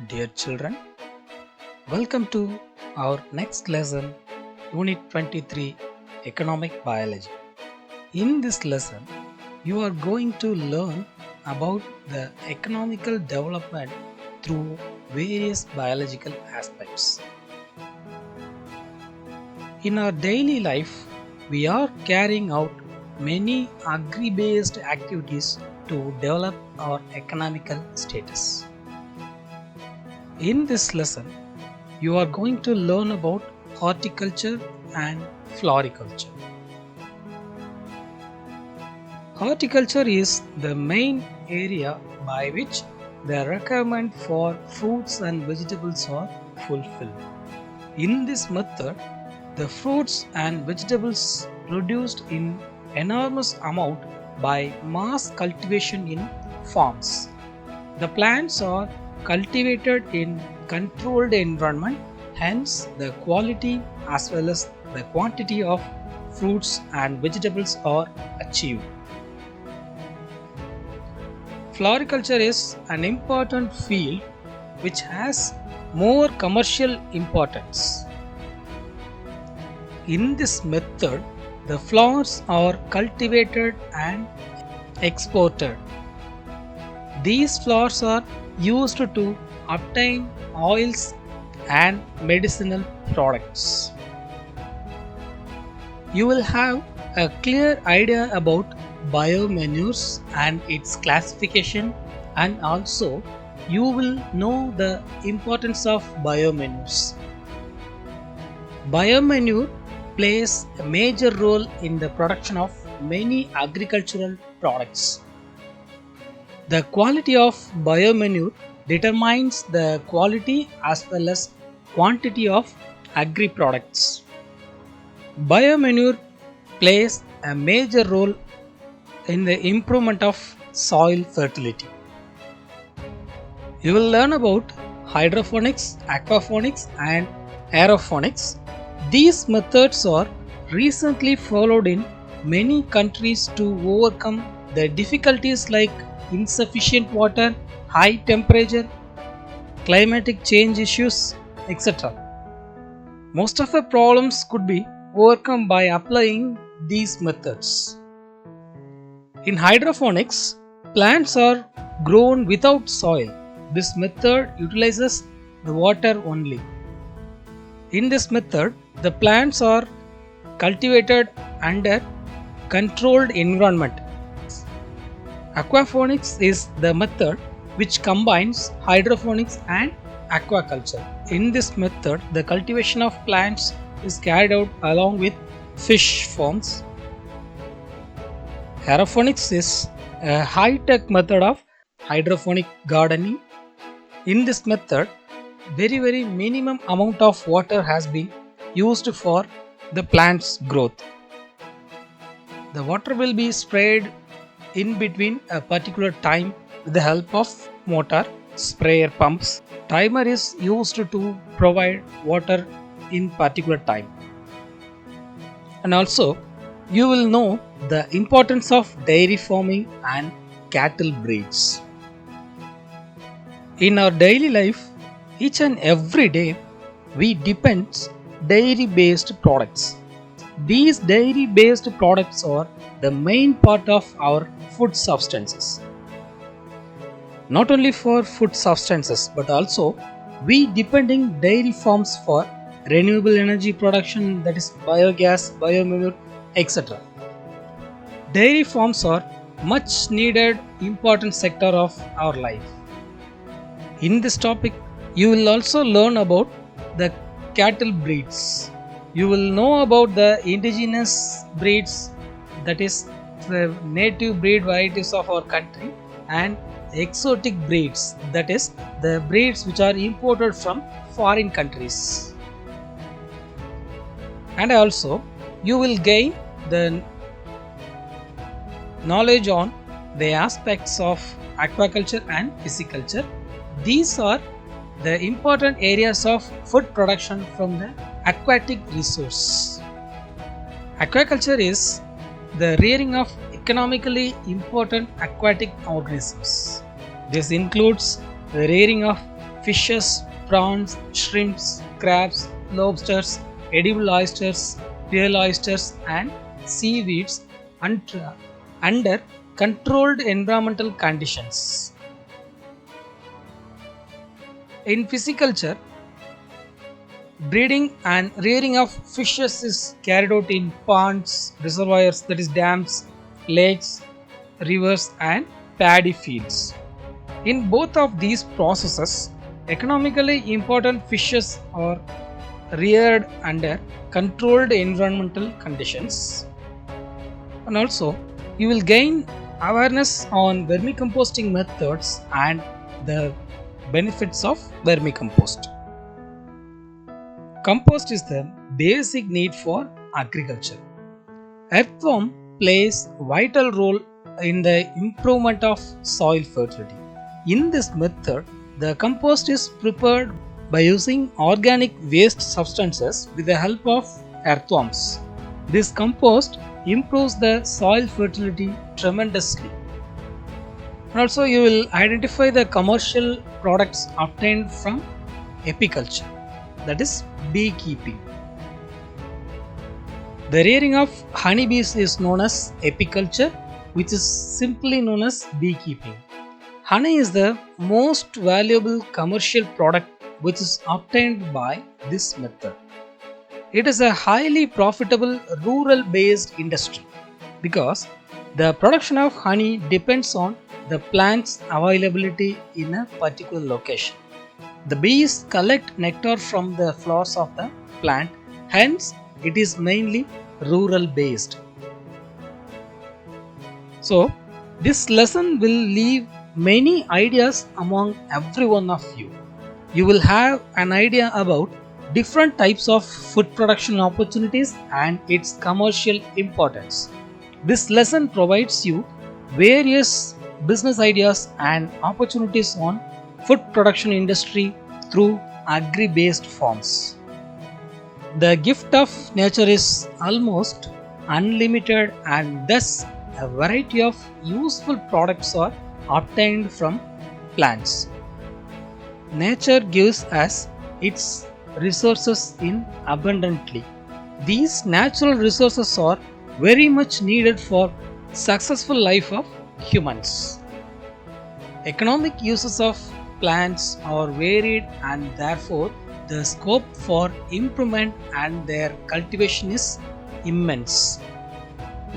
Dear children, welcome to our next lesson, Unit 23 Economic Biology. In this lesson, you are going to learn about the economical development through various biological aspects. In our daily life, we are carrying out many agri-based activities to develop our economical status. In this lesson, you are going to learn about horticulture and floriculture. Horticulture is the main area by which the requirement for fruits and vegetables are fulfilled. In this method, the fruits and vegetables produced in enormous amount by mass cultivation in farms. The plants are cultivated in controlled environment, hence the quality as well as the quantity of fruits and vegetables are achieved. Floriculture is an important field which has more commercial importance. In this method, the flowers are cultivated and exported. These flowers are used to obtain oils and medicinal products. You will have a clear idea about biomanures and its classification, and also you will know the importance of biomanures. Biomanure plays a major role in the production of many agricultural products. The quality of biomanure determines the quality as well as quantity of agri products. Biomanure plays a major role in the improvement of soil fertility. You will learn about hydroponics, aquaponics and aeroponics. These methods are recently followed in many countries to overcome the difficulties like insufficient water, high temperature, climatic change issues, etc. Most of the problems could be overcome by applying these methods. In hydroponics, plants are grown without soil. This method utilizes the water only. In this method, the plants are cultivated under controlled environment. Aquaponics is the method which combines hydroponics and aquaculture. In this method, the cultivation of plants is carried out along with fish farms. Aeroponics is a high-tech method of hydroponic gardening. In this method, very minimum amount of water has been used for the plant's growth. The water will be sprayed in between a particular time with the help of motor, sprayer pumps. Timer is used to provide water in particular time. And also, you will know the importance of dairy farming and cattle breeds. In our daily life, each and every day, we depend dairy based products. These dairy based products are the main part of our food substances. Not only for food substances but also we depending dairy farms for renewable energy production, that is biogas, biomanure, etc. Dairy farms are much needed important sector of our life. In this topic, you will also learn about the cattle breeds. You will know about the indigenous breeds, that is the native breed varieties of our country, and exotic breeds, that is the breeds which are imported from foreign countries. And also you will gain the knowledge on the aspects of aquaculture and pisciculture. These are the important areas of food production from the aquatic resource. Aquaculture is the rearing of economically important aquatic organisms. This includes the rearing of fishes, prawns, shrimps, crabs, lobsters, edible oysters, pearl oysters, and seaweeds under controlled environmental conditions. In pisciculture, breeding and rearing of fishes is carried out in ponds, reservoirs, that is dams, lakes, rivers, and paddy fields. In both of these processes, economically important fishes are reared under controlled environmental conditions. And also, you will gain awareness on vermicomposting methods and the benefits of vermicompost. Compost is the basic need for agriculture. Earthworm plays a vital role in the improvement of soil fertility. In this method, the compost is prepared by using organic waste substances with the help of earthworms. This compost improves the soil fertility tremendously. And also, you will identify the commercial products obtained from apiculture, that is beekeeping. The rearing of honeybees is known as apiculture, which is simply known as beekeeping. Honey is the most valuable commercial product which is obtained by this method. It is a highly profitable rural based industry because the production of honey depends on the plant's availability in a particular location. The bees collect nectar from the flowers of the plant, hence it is mainly rural based. So, this lesson will leave many ideas among every one of you. You will have an idea about different types of food production opportunities and its commercial importance. This lesson provides you various business ideas and opportunities on food production industry through agri-based forms. The gift of nature is almost unlimited and thus a variety of useful products are obtained from plants. Nature gives us its resources in abundantly. These natural resources are very much needed for successful life of humans. Economic uses of plants are varied and therefore the scope for improvement and their cultivation is immense.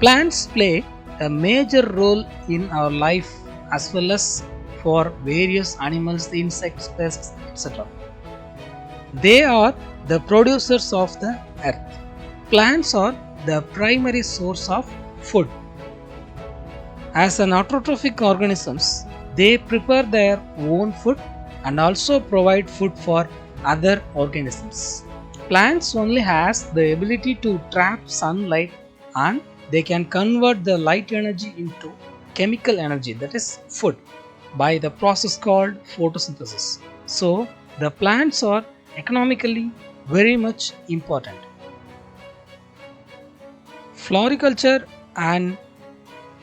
Plants play a major role in our life as well as for various animals, insects, pests, etc. They are the producers of the earth. Plants are the primary source of food. As an autotrophic organisms, they prepare their own food and also provide food for other organisms. Plants only has the ability to trap sunlight and they can convert the light energy into chemical energy, that is food, by the process called photosynthesis. So the plants are economically very much important. Floriculture and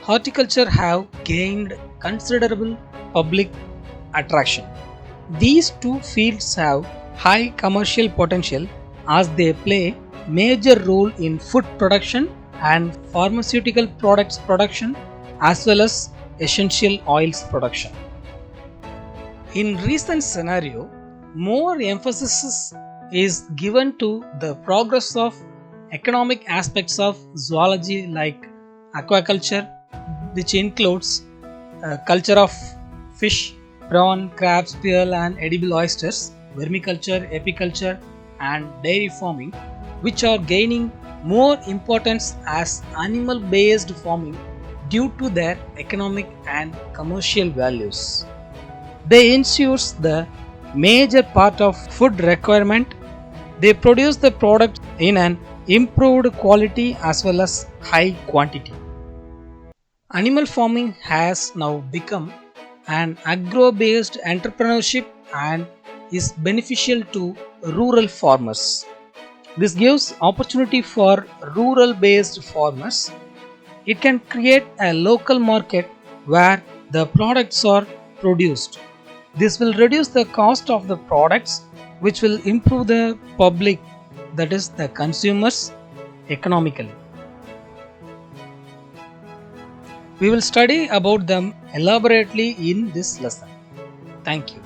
horticulture have gained considerable public attraction. These two fields have high commercial potential as they play major role in food production and pharmaceutical products production as well as essential oils production. In recent scenario, more emphasis is given to the progress of economic aspects of zoology like aquaculture, which includes culture of fish, prawn, crabs, pearl and edible oysters, vermiculture, apiculture and dairy farming, which are gaining more importance as animal based farming due to their economic and commercial values. They ensures the major part of food requirement. They produce the product in an improved quality as well as high quantity. Animal farming has now become an agro-based entrepreneurship and is beneficial to rural farmers. This gives opportunity for rural-based farmers. It can create a local market where the products are produced. This will reduce the cost of the products, which will improve the public, that is, the consumers, economically. We will study about them elaborately in this lesson. Thank you.